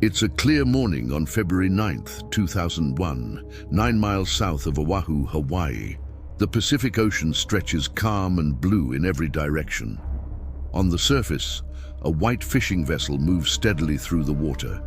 It's a clear morning on February 9th, 2001, 9 miles south of Oahu, Hawaii. The Pacific Ocean stretches calm and blue in every direction. On the surface, a white fishing vessel moves steadily through the water,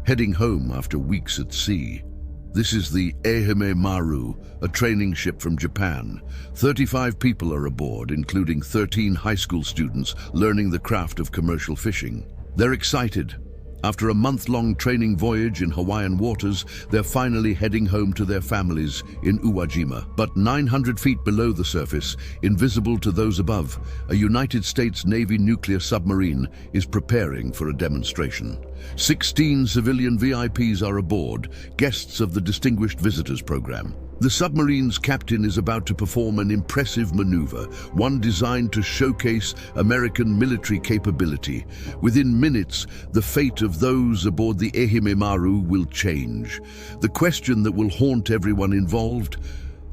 heading home after weeks at sea. This is the Ehime Maru, a training ship from Japan. 35 people are aboard, including 13 high school students learning the craft of commercial fishing. They're excited. After a month-long training voyage in Hawaiian waters, they're finally heading home to their families in Uwajima. But 900 feet below the surface, invisible to those above, a United States Navy nuclear submarine is preparing for a demonstration. 16 civilian VIPs are aboard, guests of the Distinguished Visitors Program. The submarine's captain is about to perform an impressive maneuver, one designed to showcase American military capability. Within minutes, the fate of those aboard the Ehime Maru will change. The question that will haunt everyone involved: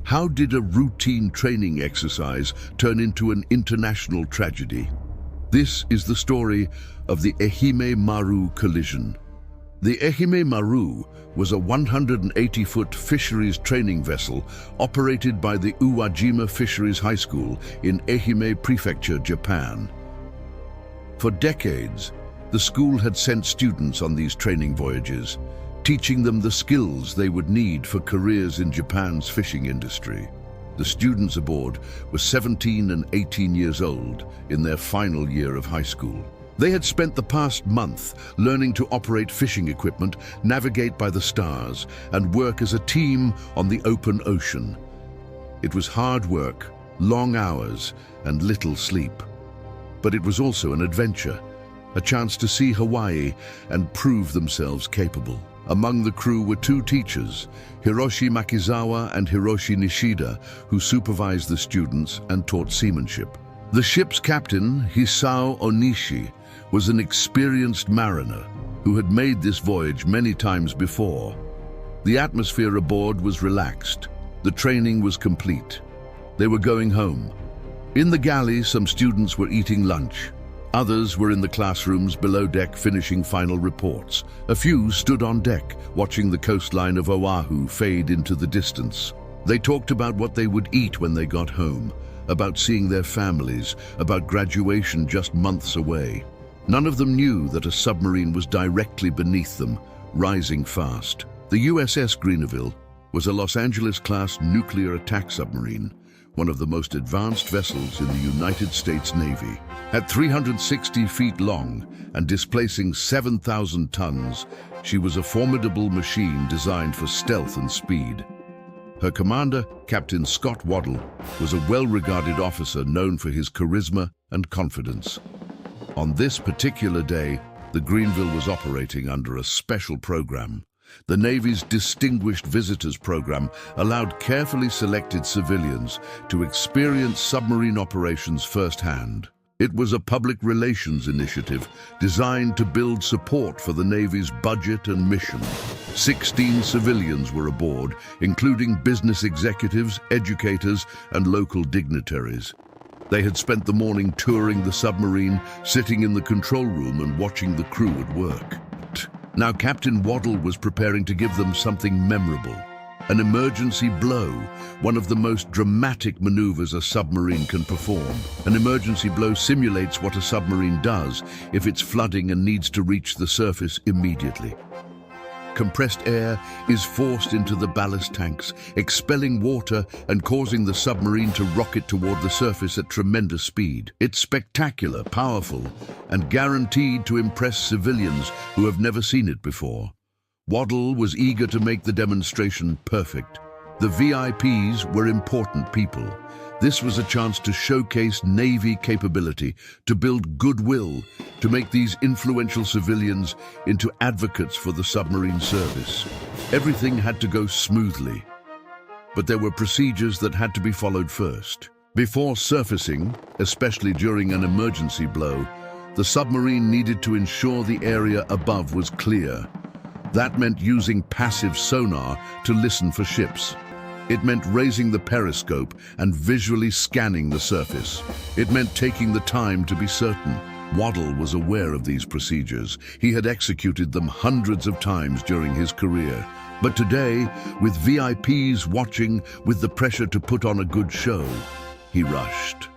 how did a routine training exercise turn into an international tragedy? This is the story of the Ehime Maru collision. The Ehime Maru was a 180-foot fisheries training vessel operated by the Uwajima Fisheries High School in Ehime Prefecture, Japan. For decades, the school had sent students on these training voyages, teaching them the skills they would need for careers in Japan's fishing industry. The students aboard were 17 and 18 years old in their final year of high school. They had spent the past month learning to operate fishing equipment, navigate by the stars, and work as a team on the open ocean. It was hard work, long hours, and little sleep. But it was also an adventure, a chance to see Hawaii and prove themselves capable. Among the crew were two teachers, Hiroshi Makizawa and Hiroshi Nishida, who supervised the students and taught seamanship. The ship's captain, Hisao Onishi, was an experienced mariner who had made this voyage many times before. The atmosphere aboard was relaxed. The training was complete. They were going home. In the galley, some students were eating lunch. Others were in the classrooms below deck finishing final reports. A few stood on deck, watching the coastline of Oahu fade into the distance. They talked about what they would eat when they got home, about seeing their families, about graduation just months away. None of them knew that a submarine was directly beneath them, rising fast. The USS Greeneville was a Los Angeles-class nuclear attack submarine, one of the most advanced vessels in the United States Navy. At 360 feet long and displacing 7,000 tons, she was a formidable machine designed for stealth and speed. Her commander, Captain Scott Waddell, was a well-regarded officer known for his charisma and confidence. On this particular day, the Greeneville was operating under a special program. The Navy's Distinguished Visitors Program allowed carefully selected civilians to experience submarine operations firsthand. It was a public relations initiative designed to build support for the Navy's budget and mission. 16 civilians were aboard, including business executives, educators, and local dignitaries. They had spent the morning touring the submarine, sitting in the control room and watching the crew at work. Now Captain Waddell was preparing to give them something memorable. An emergency blow, one of the most dramatic maneuvers a submarine can perform. An emergency blow simulates what a submarine does if it's flooding and needs to reach the surface immediately. Compressed air is forced into the ballast tanks, expelling water and causing the submarine to rocket toward the surface at tremendous speed. It's spectacular, powerful, and guaranteed to impress civilians who have never seen it before. Waddell was eager to make the demonstration perfect. The VIPs were important people. This was a chance to showcase Navy capability, to build goodwill, to make these influential civilians into advocates for the submarine service. Everything had to go smoothly, but there were procedures that had to be followed first. Before surfacing, especially during an emergency blow, the submarine needed to ensure the area above was clear. That meant using passive sonar to listen for ships. It meant raising the periscope and visually scanning the surface. It meant taking the time to be certain. Waddle was aware of these procedures. He had executed them hundreds of times during his career. But today, with VIPs watching, with the pressure to put on a good show, he rushed.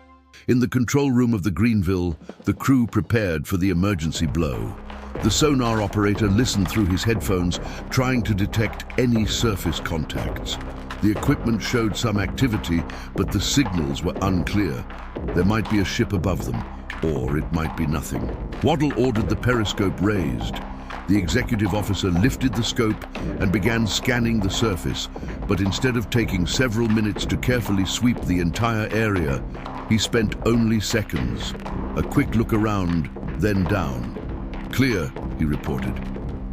In the control room of the Greeneville, the crew prepared for the emergency blow. The sonar operator listened through his headphones, trying to detect any surface contacts. The equipment showed some activity, but the signals were unclear. There might be a ship above them, or it might be nothing. Waddle ordered the periscope raised. The executive officer lifted the scope and began scanning the surface, but instead of taking several minutes to carefully sweep the entire area, he spent only seconds. A quick look around, then down. "Clear," he reported.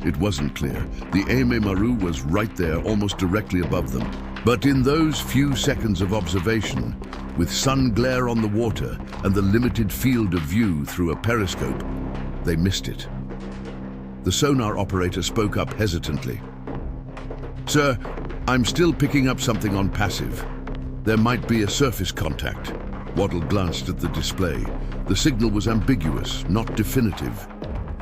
It wasn't clear. The Ehime Maru was right there, almost directly above them. But in those few seconds of observation, with sun glare on the water and the limited field of view through a periscope, they missed it. The sonar operator spoke up hesitantly. "Sir, I'm still picking up something on passive. There might be a surface contact." Waddle glanced at the display. The signal was ambiguous, not definitive.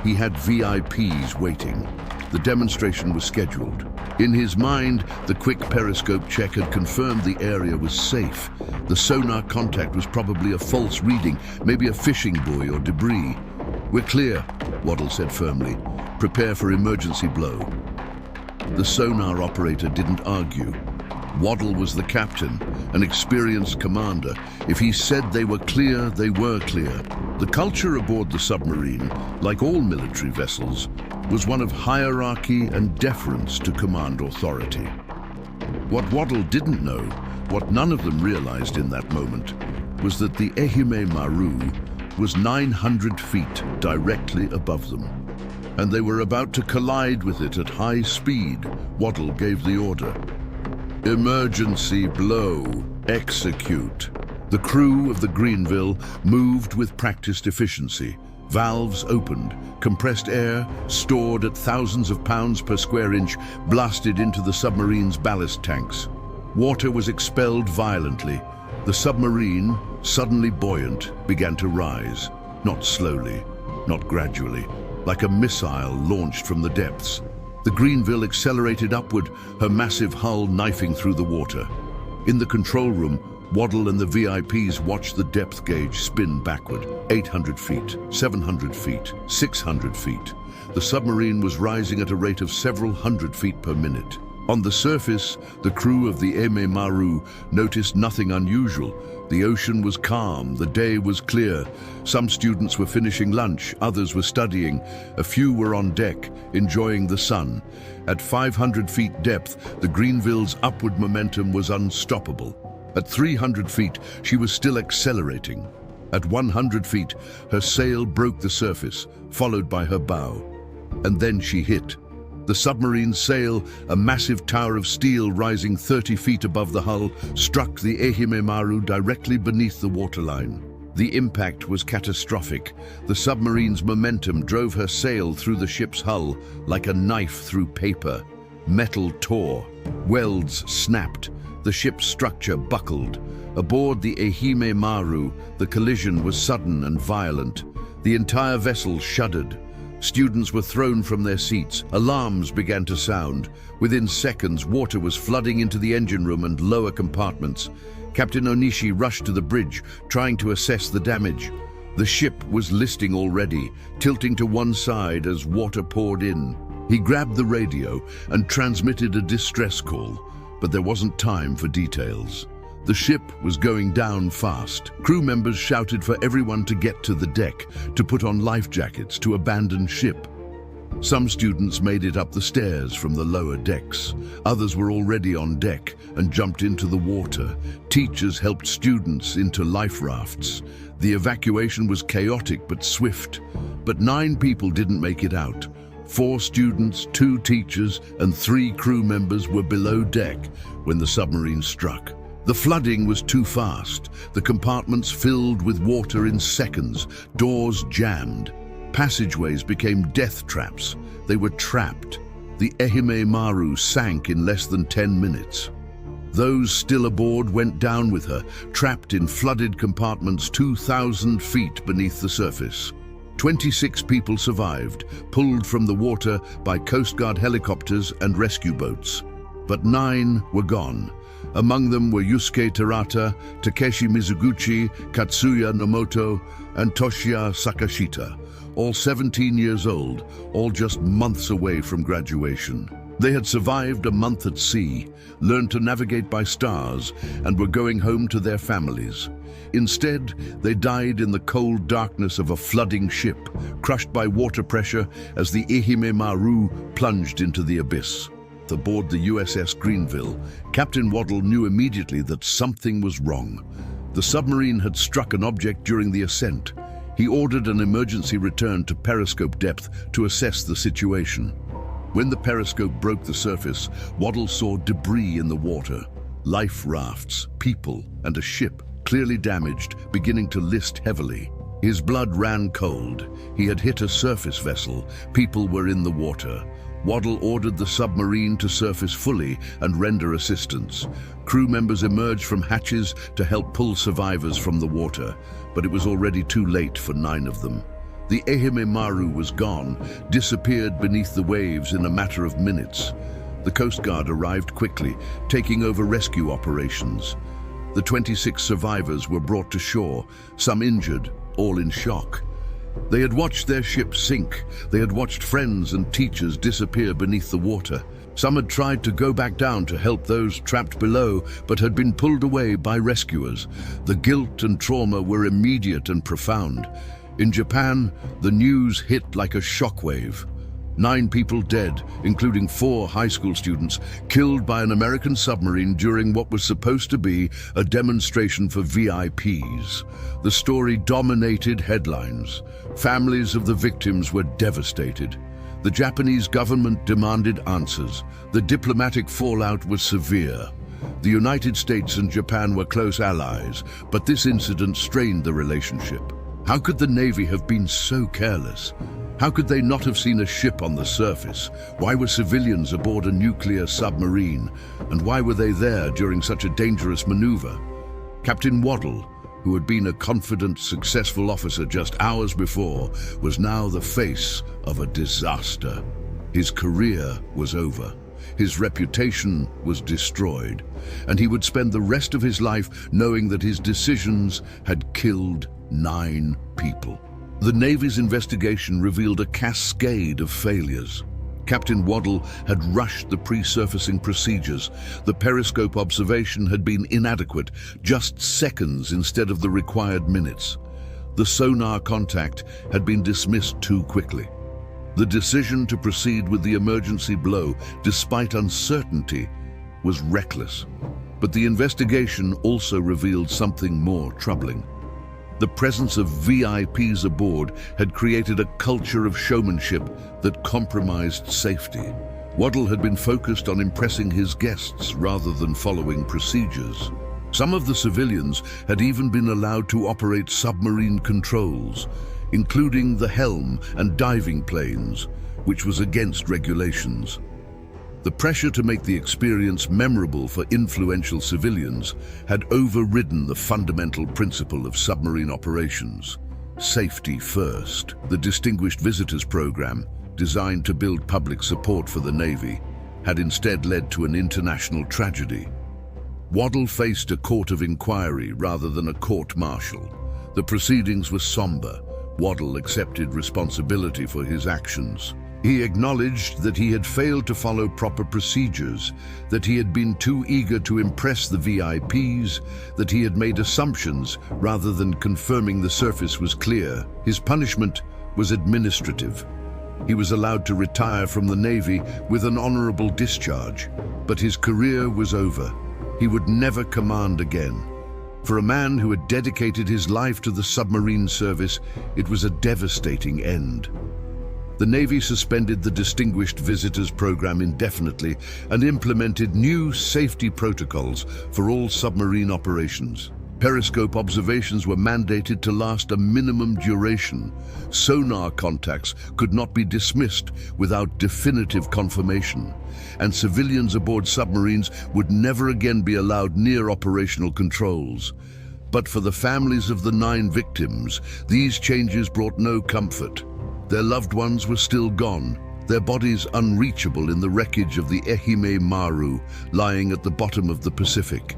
He had VIPs waiting. The demonstration was scheduled. In his mind, the quick periscope check had confirmed the area was safe. The sonar contact was probably a false reading, maybe a fishing buoy or debris. "We're clear," Waddle said firmly. "Prepare for emergency blow." The sonar operator didn't argue. Waddle was the captain, an experienced commander. If he said they were clear, they were clear. The culture aboard the submarine, like all military vessels, was one of hierarchy and deference to command authority. What Waddle didn't know, what none of them realized in that moment, was that the Ehime Maru was 900 feet directly above them, and they were about to collide with it at high speed. Waddle gave the order. "Emergency blow. Execute." The crew of the Greeneville moved with practiced efficiency. Valves opened. Compressed air, stored at thousands of pounds per square inch, blasted into the submarine's ballast tanks. Water was expelled violently. The submarine, suddenly buoyant, began to rise. Not slowly, not gradually, like a missile launched from the depths. The Greeneville accelerated upward, her massive hull knifing through the water. In the control room, Waddle and the VIPs watched the depth gauge spin backward. 800 feet, 700 feet, 600 feet. The submarine was rising at a rate of several hundred feet per minute. On the surface, the crew of the Ehime Maru noticed nothing unusual. The ocean was calm, the day was clear. Some students were finishing lunch, others were studying. A few were on deck, enjoying the sun. At 500 feet depth, the Greeneville's upward momentum was unstoppable. At 300 feet, she was still accelerating. At 100 feet, her sail broke the surface, followed by her bow. And then she hit. The submarine's sail, a massive tower of steel rising 30 feet above the hull, struck the Ehime Maru directly beneath the waterline. The impact was catastrophic. The submarine's momentum drove her sail through the ship's hull like a knife through paper. Metal tore. Welds snapped. The ship's structure buckled. Aboard the Ehime Maru, the collision was sudden and violent. The entire vessel shuddered. Students were thrown from their seats. Alarms began to sound. Within seconds, water was flooding into the engine room and lower compartments. Captain Onishi rushed to the bridge, trying to assess the damage. The ship was listing already, tilting to one side as water poured in. He grabbed the radio and transmitted a distress call, but there wasn't time for details. The ship was going down fast. Crew members shouted for everyone to get to the deck, to put on life jackets, to abandon ship. Some students made it up the stairs from the lower decks. Others were already on deck and jumped into the water. Teachers helped students into life rafts. The evacuation was chaotic but swift. But 9 people didn't make it out. 4 students, 2 teachers, and 3 crew members were below deck when the submarine struck. The flooding was too fast. The compartments filled with water in seconds. Doors jammed. Passageways became death traps. They were trapped. The Ehime Maru sank in less than 10 minutes. Those still aboard went down with her, trapped in flooded compartments 2,000 feet beneath the surface. 26 people survived, pulled from the water by Coast Guard helicopters and rescue boats. But 9 were gone. Among them were Yusuke Terata, Takeshi Mizuguchi, Katsuya Nomoto, and Toshiya Sakashita, all 17 years old, all just months away from graduation. They had survived a month at sea, learned to navigate by stars, and were going home to their families. Instead, they died in the cold darkness of a flooding ship, crushed by water pressure as the Ehime Maru plunged into the abyss. Aboard the USS Greeneville, Captain Waddle knew immediately that something was wrong. The submarine had struck an object during the ascent. He ordered an emergency return to periscope depth to assess the situation. When the periscope broke the surface, Waddle saw debris in the water. Life rafts, people, and a ship, clearly damaged, beginning to list heavily. His blood ran cold. He had hit a surface vessel. People were in the water. Waddle ordered the submarine to surface fully and render assistance. Crew members emerged from hatches to help pull survivors from the water, but it was already too late for 9 of them. The Ehime Maru was gone, disappeared beneath the waves in a matter of minutes. The Coast Guard arrived quickly, taking over rescue operations. The 26 survivors were brought to shore, some injured, all in shock. They had watched their ship sink. They had watched friends and teachers disappear beneath the water. Some had tried to go back down to help those trapped below, but had been pulled away by rescuers. The guilt and trauma were immediate and profound. In Japan, the news hit like a shockwave. 9 people dead, including 4 high school students, killed by an American submarine during what was supposed to be a demonstration for VIPs. The story dominated headlines. Families of the victims were devastated. The Japanese government demanded answers. The diplomatic fallout was severe. The United States and Japan were close allies, but this incident strained the relationship. How could the Navy have been so careless? How could they not have seen a ship on the surface? Why were civilians aboard a nuclear submarine? And why were they there during such a dangerous maneuver? Captain Waddle, who had been a confident, successful officer just hours before, was now the face of a disaster. His career was over. His reputation was destroyed, and he would spend the rest of his life knowing that his decisions had killed 9 people. The Navy's investigation revealed a cascade of failures. Captain Waddle had rushed the pre-surfacing procedures. The periscope observation had been inadequate, just seconds instead of the required minutes. The sonar contact had been dismissed too quickly. The decision to proceed with the emergency blow, despite uncertainty, was reckless. But the investigation also revealed something more troubling. The presence of VIPs aboard had created a culture of showmanship that compromised safety. Waddle had been focused on impressing his guests rather than following procedures. Some of the civilians had even been allowed to operate submarine controls, including the helm and diving planes, which was against regulations. The pressure to make the experience memorable for influential civilians had overridden the fundamental principle of submarine operations. Safety first. The Distinguished Visitors Program, designed to build public support for the Navy, had instead led to an international tragedy. Waddle faced a court of inquiry rather than a court-martial. The proceedings were somber. Waddle accepted responsibility for his actions. He acknowledged that he had failed to follow proper procedures, that he had been too eager to impress the VIPs, that he had made assumptions rather than confirming the surface was clear. His punishment was administrative. He was allowed to retire from the Navy with an honorable discharge, but his career was over. He would never command again. For a man who had dedicated his life to the submarine service, it was a devastating end. The Navy suspended the Distinguished Visitors Program indefinitely and implemented new safety protocols for all submarine operations. Periscope observations were mandated to last a minimum duration. Sonar contacts could not be dismissed without definitive confirmation, and civilians aboard submarines would never again be allowed near operational controls. But for the families of the 9 victims, these changes brought no comfort. Their loved ones were still gone, their bodies unreachable in the wreckage of the Ehime Maru, lying at the bottom of the Pacific.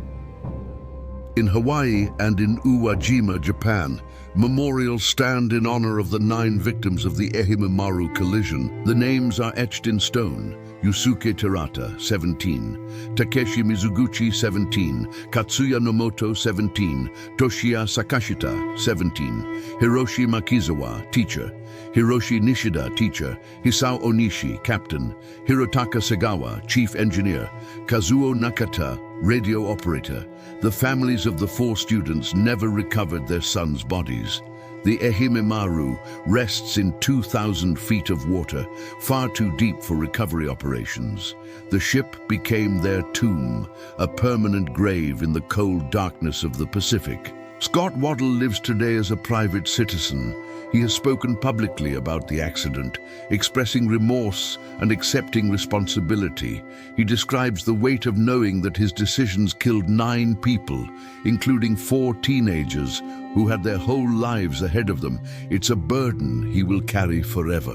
In Hawaii and in Uwajima, Japan, memorials stand in honor of the 9 victims of the Ehime Maru collision. The names are etched in stone. Yusuke Terata, 17, Takeshi Mizuguchi, 17, Katsuya Nomoto, 17, Toshiya Sakashita, 17, Hiroshi Makizawa, teacher, Hiroshi Nishida, teacher, Hisao Onishi, captain, Hirotaka Segawa, chief engineer, Kazuo Nakata, radio operator. The families of the 4 students never recovered their sons' bodies. The Ehime Maru rests in 2,000 feet of water, far too deep for recovery operations. The ship became their tomb, a permanent grave in the cold darkness of the Pacific. Scott Waddell lives today as a private citizen. He has spoken publicly about the accident, expressing remorse and accepting responsibility. He describes the weight of knowing that his decisions killed 9 people, including 4 teenagers who had their whole lives ahead of them. It's a burden he will carry forever.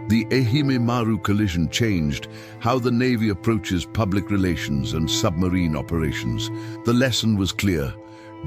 The Ehime Maru collision changed how the Navy approaches public relations and submarine operations. The lesson was clear.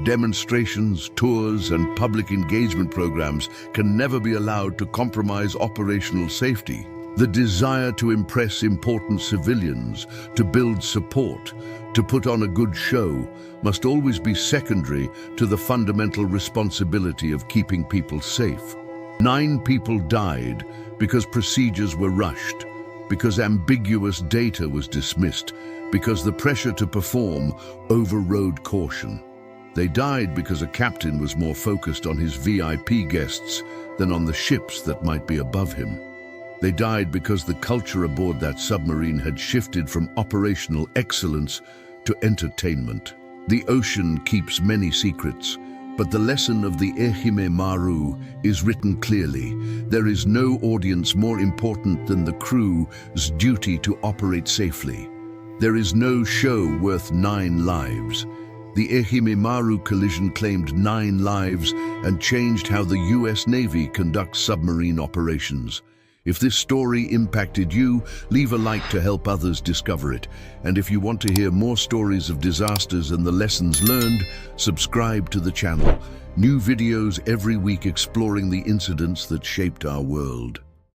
Demonstrations, tours, and public engagement programs can never be allowed to compromise operational safety. The desire to impress important civilians, to build support, to put on a good show, must always be secondary to the fundamental responsibility of keeping people safe. 9 people died because procedures were rushed, because ambiguous data was dismissed, because the pressure to perform overrode caution. They died because a captain was more focused on his VIP guests than on the ships that might be above him. They died because the culture aboard that submarine had shifted from operational excellence to entertainment. The ocean keeps many secrets, but the lesson of the Ehime Maru is written clearly. There is no audience more important than the crew's duty to operate safely. There is no show worth 9 lives. The Ehime Maru collision claimed 9 lives and changed how the US Navy conducts submarine operations. If this story impacted you, leave a like to help others discover it. And if you want to hear more stories of disasters and the lessons learned, subscribe to the channel. New videos every week exploring the incidents that shaped our world.